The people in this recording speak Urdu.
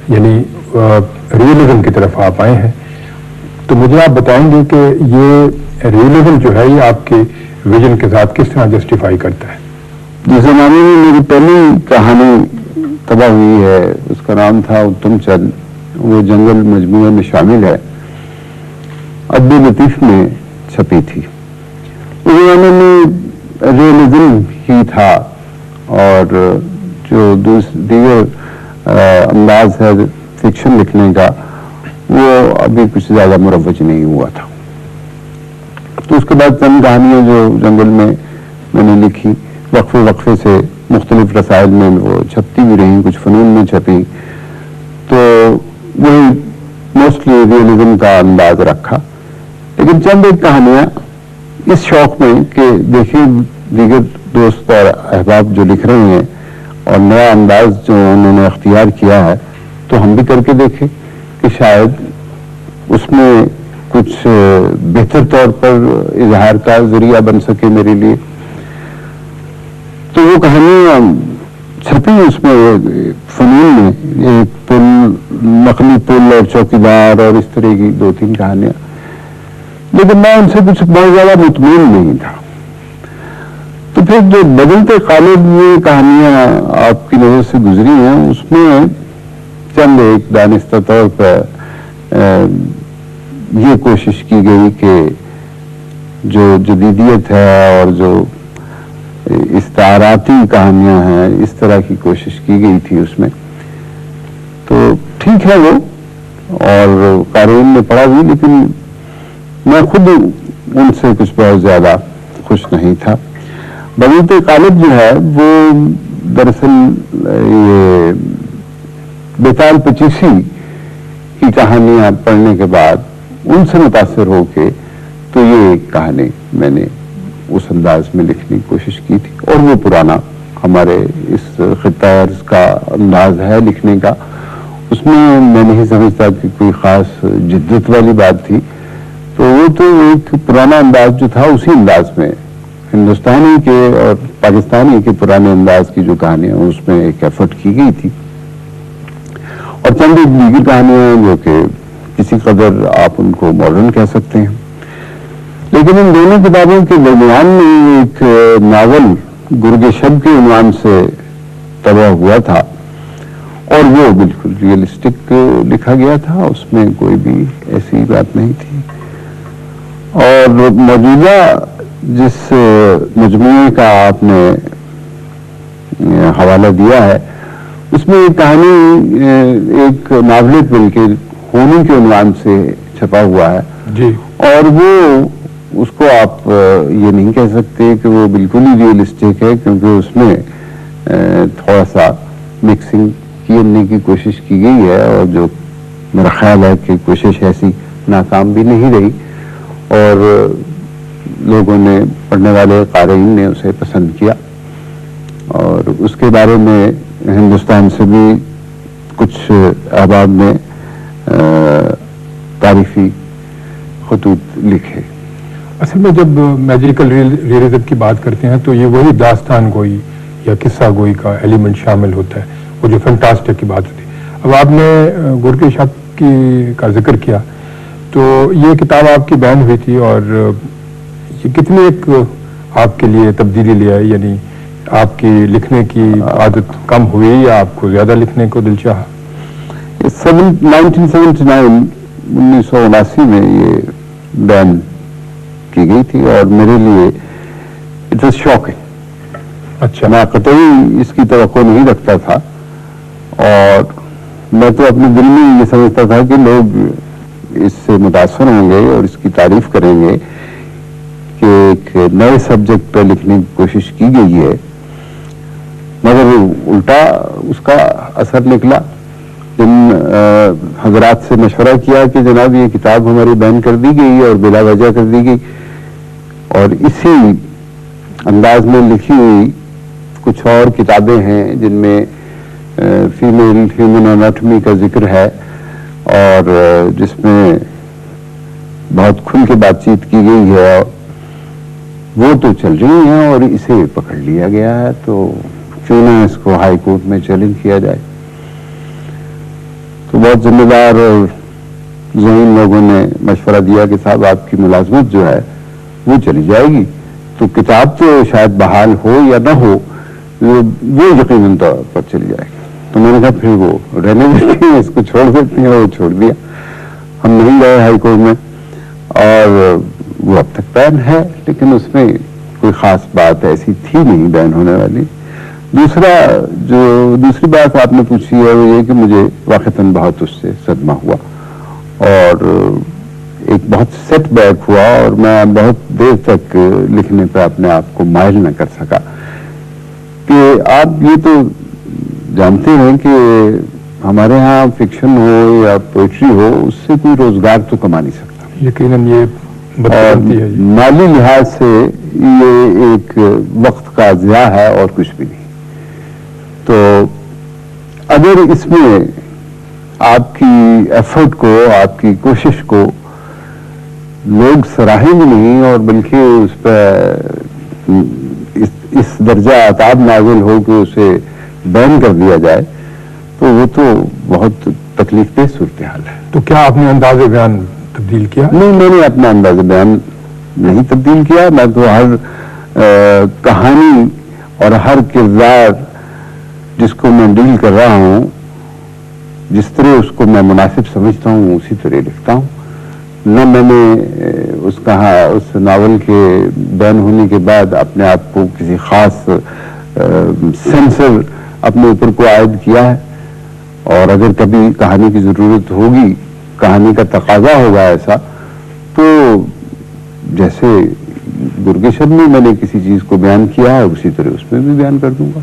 یعنی ریئلزم کی طرف آپ آئے ہیں، تو مجھے آپ بتائیں گے کہ یہ ریئلزم جو ہے یہ آپ کے ویژن کے ساتھ کس طرح جسٹیفائی کرتا ہے؟ جس زمانے میں میری پہلی کہانی تباہ ہوئی ہے اس کا نام تھا اتم چند، وہ جنگل مجموعے میں شامل ہے، ادب لطیف میں چھپی تھی۔ اس زمانے میں ریئلزم ہی تھا اور جو دیگر انداز ہے فکشن لکھنے کا وہ ابھی کچھ زیادہ مروج نہیں ہوا تھا۔ تو اس کے بعد چند کہانیاں جو جنگل میں نے لکھی، وقفے وقفے سے مختلف رسائل میں وہ چھپتی بھی رہیں، کچھ فنون میں چھپی، تو وہی موسٹلی ریئلزم کا انداز رکھا۔ لیکن چند ایک کہانیاں اس شوق میں کہ دیکھیں دیگر دوست اور احباب جو لکھ رہے ہیں اور نیا انداز جو انہوں نے اختیار کیا ہے تو ہم بھی کر کے دیکھیں کہ شاید اس میں کچھ بہتر طور پر اظہار کا ذریعہ بن سکے میرے لیے۔ تو وہ کہانیاں چھپی اس میں فنون میں، ایک پل، نقلی پل اور چوکیدار اور اس طرح کی 2-3 کہانیاں، لیکن میں ان سے کچھ بہت زیادہ مطمئن نہیں تھا۔ تو پھر جو بدلتے قالب یہ کہانیاں آپ کی نظر سے گزری ہیں اس میں چند ایک دانستہ طور پر یہ کوشش کی گئی کہ جو جدیدیت ہے اور جو استعاراتی کہانیاں ہیں اس طرح کی کوشش کی گئی تھی اس میں، تو ٹھیک ہے وہ اور قارئین نے پڑھا بھی، لیکن میں خود ان سے کچھ بہت زیادہ خوش نہیں تھا۔ بدلتے قالب جو ہے وہ دراصل یہ بیتال پچیسی کی کہانیاں پڑھنے کے بعد ان سے متاثر ہو کے تو یہ کہانی میں نے اس انداز میں لکھنے کی کوشش کی تھی، اور وہ پرانا ہمارے اس خطہ ارض کا انداز ہے لکھنے کا، اس میں نہیں سمجھتا کہ کوئی خاص جدت والی بات تھی، تو وہ تو ایک پرانا انداز جو تھا اسی انداز میں ہندوستانی کے اور پاکستانی کے پرانے انداز کی جو کہانیاں اس میں ایک ایفرٹ کی گئی تھی، اور چند ایک دیگر کہانیاں جو کہ کسی قدر آپ ان کو ماڈرن کہہ سکتے ہیں۔ لیکن ان دونوں کتابوں کے درمیان میں ایک ناول گرگ شب کے عنوان سے طبع ہوا تھا، اور وہ بالکل ریئلسٹک لکھا گیا تھا، اس میں کوئی بھی ایسی بات نہیں تھی۔ اور موجودہ جس مجموعے کا آپ نے حوالہ دیا ہے اس میں ایک کہانی ایک ناولٹ بلکہ ہونی کے عنوان سے چھپا ہوا ہے جی، اور وہ اس کو آپ یہ نہیں کہہ سکتے کہ وہ بالکل ہی ریئلسٹک ہے، کیونکہ اس میں تھوڑا سا مکسنگ کرنے کی کوشش کی گئی ہے، اور جو میرا خیال ہے کہ کوشش ایسی ناکام بھی نہیں رہی، اور لوگوں نے، پڑھنے والے قارئین نے اسے پسند کیا، اور اس کے بارے میں ہندوستان سے بھی کچھ احباب نے تعریفی خطوط لکھے۔ اصل میں جب میجیکل ریئلزم کی بات کرتے ہیں تو یہ وہی داستان گوئی یا قصہ گوئی کا ایلیمنٹ شامل ہوتا ہے، وہ جو فینٹاسٹک کی بات ہوتی ہے۔ اب آپ نے گرگ شب کا ذکر کیا، تو یہ کتاب آپ کی بین ہوئی تھی، اور یہ کتنی ایک آپ کے لیے تبدیلی لے آئی؟ یعنی آپ کی لکھنے کی عادت کم ہوئی یا آپ کو زیادہ لکھنے کو دل چاہا؟ 1979 میں یہ بین کی گئی تھی، اور میرے لیے اٹ واز شاکنگ۔ اچھا، میں قطعی اس کی توقع نہیں رکھتا تھا، اور میں تو اپنے دل میں یہ سمجھتا تھا کہ لوگ اس سے متاثر ہوں گے اور اس کی تعریف کریں گے کہ ایک نئے سبجیکٹ پہ لکھنے کی کوشش کی گئی ہے، مگر الٹا اس کا اثر نکلا۔ جن حضرات سے مشورہ کیا کہ جناب یہ کتاب ہماری بین کر دی گئی اور بلا وجہ کر دی گئی، اور اسی انداز میں لکھی ہوئی کچھ اور کتابیں ہیں جن میں فیمیل ہیومن اناٹمی کا ذکر ہے، اور جس میں بہت کھل کے بات چیت کی گئی ہے، وہ تو چل رہی ہیں اور اسے پکڑ لیا گیا ہے، تو کیوں نہ اس کو ہائی کورٹ میں چیلنج کیا جائے۔ تو بہت ذمہ دار اور ذہین لوگوں نے مشورہ دیا کہ صاحب آپ کی ملازمت جو ہے وہ چلی جائے گی، تو کتاب تو شاید بحال ہو یا نہ ہو، وہ یقیناً طور پر چلی جائے گی۔ تو میں نے کہا پھر وہ رہنے دیتی ہیں، اس کو چھوڑ دیتی ہیں، وہ چھوڑ دیا۔ ہم نہیں گئے ہائی کورٹ میں، اور وہ اب تک بین ہے، لیکن اس میں کوئی خاص بات ایسی تھی نہیں بین ہونے والی۔ دوسری بات آپ نے پوچھی ہے وہ یہ کہ مجھے واقعتاً بہت اس سے صدمہ ہوا اور ایک بہت سیٹ بیک ہوا، اور میں بہت دیر تک لکھنے پہ اپنے آپ کو مائل نہ کر سکا کہ آپ یہ تو جانتے ہیں کہ ہمارے ہاں فکشن ہو یا پوئٹری ہو، اس سے کوئی روزگار تو کما نہیں سکتا، یقیناً یہ بدقسمتی ہے۔ مالی لحاظ سے یہ ایک وقت کا ضیاع ہے اور کچھ بھی نہیں۔ تو اگر اس میں آپ کی ایفرٹ کو، آپ کی کوشش کو لوگ سراہیں گے نہیں، اور بلکہ اس پہ اس درجہ عتاب نازل ہو کہ اسے بین کر دیا جائے، تو وہ تو بہت تکلیف دہ صورتحال ہے۔ تو کیا آپ نے انداز بیان تبدیل کیا؟ نہیں، میں نے اپنا انداز بیان نہیں تبدیل کیا۔ میں تو ہر کہانی اور ہر کردار جس کو میں ڈیل کر رہا ہوں، جس طرح اس کو میں مناسب سمجھتا ہوں اسی طرح لکھتا ہوں۔ نہ میں نے اس ناول کے بین ہونے کے بعد اپنے آپ کو کسی خاص سینسر اپنے اوپر کو عائد کیا ہے، اور اگر کبھی کہانی کی ضرورت ہوگی، کہانی کا تقاضا ہوگا ایسا، تو جیسے گرگشن میں نے کسی چیز کو بیان کیا ہے اسی طرح اس میں بھی بیان کر دوں گا۔